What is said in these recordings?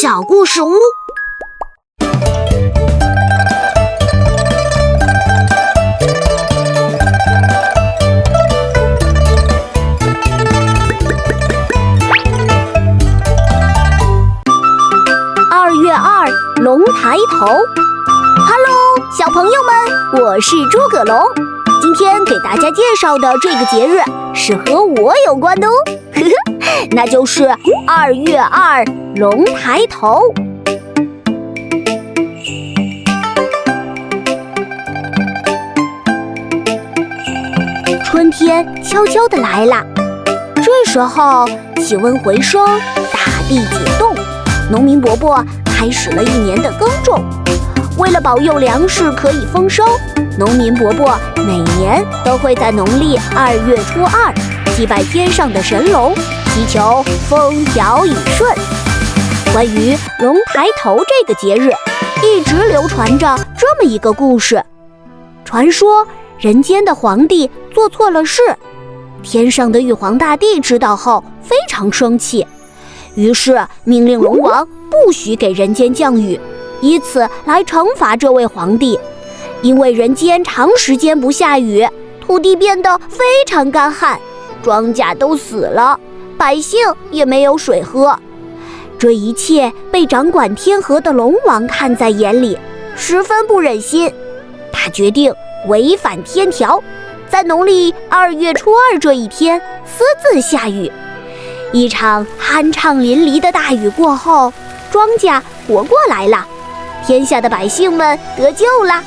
小故事屋。2月2，龙抬头。Hello， 小朋友们，我是诸葛龙。今天给大家介绍的这个节日是和我有关的哦，那就是2月2，龙抬头。春天悄悄地来了，这时候气温回升，大地解冻，农民伯伯开始了一年的耕种。为了保佑粮食可以丰收，农民伯伯每年都会在农历2月初2祭拜天上的神龙，祈求风调雨顺。关于龙抬头这个节日，一直流传着这么一个故事。传说人间的皇帝做错了事，天上的玉皇大帝知道后非常生气，于是命令龙王不许给人间降雨，以此来惩罚这位皇帝。因为人间长时间不下雨，土地变得非常干旱，庄稼都死了，百姓也没有水喝。这一切被掌管天河的龙王看在眼里，十分不忍心。他决定违反天条，在农历2月初2这一天私自下雨。一场酣畅淋漓的大雨过后，庄稼活过来了，天下的百姓们得救了。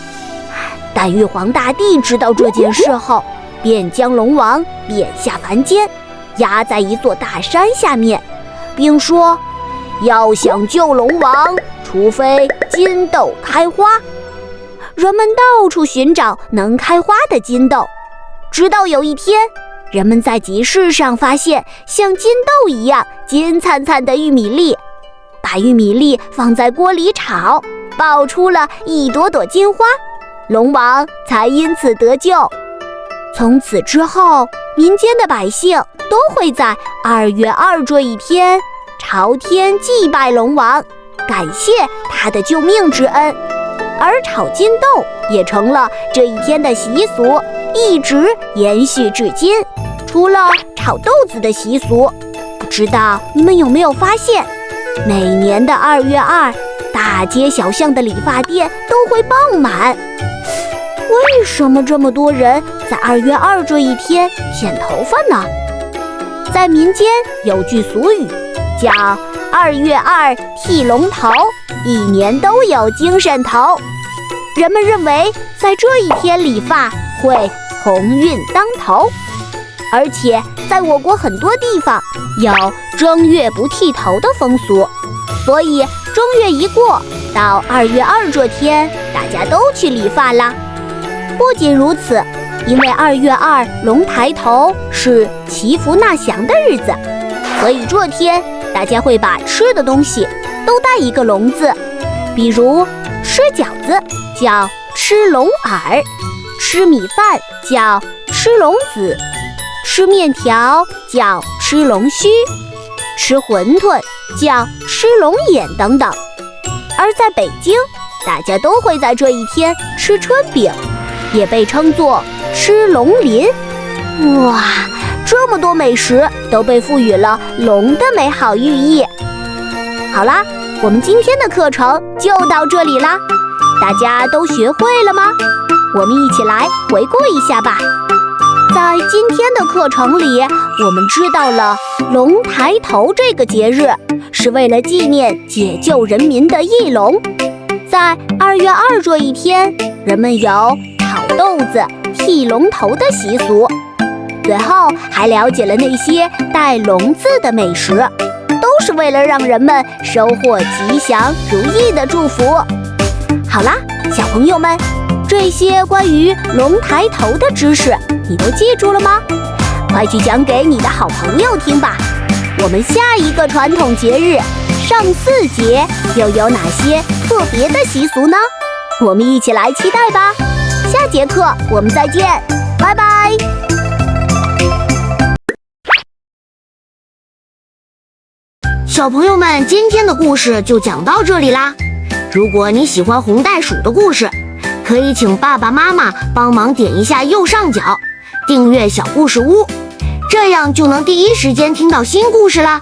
但玉皇大帝知道这件事后，便将龙王贬下凡间，压在一座大山下面，并说要想救龙王，除非金豆开花。人们到处寻找能开花的金豆，直到有一天，人们在集市上发现像金豆一样金灿灿的玉米粒，把玉米粒放在锅里炒，爆出了一朵朵金花，龙王才因此得救。从此之后，民间的百姓都会在2月2这一天朝天祭拜龙王，感谢他的救命之恩。而炒金豆也成了这一天的习俗，一直延续至今。除了炒豆子的习俗，不知道你们有没有发现，每年的2月2，大街小巷的理发店都会爆满。为什么这么多人在2月2这一天剪头发呢？在民间有句俗语叫2月2剃龙头，一年都有精神头。人们认为在这一天理发会鸿运当头，而且在我国很多地方有正月不剃头的风俗，所以正月一过，到2月2这天，大家都去理发啦。不仅如此，因为2月2龙抬头是祈福纳祥的日子，所以这天大家会把吃的东西都带一个龙字，比如吃饺子叫吃龙耳，吃米饭叫吃龙子，吃面条叫吃龙须，吃馄饨叫吃龙眼等等。而在北京，大家都会在这一天吃春饼，也被称作吃龙鳞。哇，这么多美食都被赋予了龙的美好寓意。好啦，我们今天的课程就到这里啦，大家都学会了吗？我们一起来回顾一下吧。在今天的课程里，我们知道了龙抬头这个节日是为了纪念解救人民的义龙。在2月2这一天，人们有炒豆子、剃龙头的习俗。最后还了解了那些带龙字的美食，都是为了让人们收获吉祥如意的祝福。好啦，小朋友们，这些关于龙抬头的知识你都记住了吗？快去讲给你的好朋友听吧。我们下一个传统节日上巳节又有哪些特别的习俗呢？我们一起来期待吧。下节课我们再见，拜拜。小朋友们，今天的故事就讲到这里啦。如果你喜欢红袋鼠的故事，可以请爸爸妈妈帮忙点一下右上角订阅小故事屋，这样就能第一时间听到新故事啦。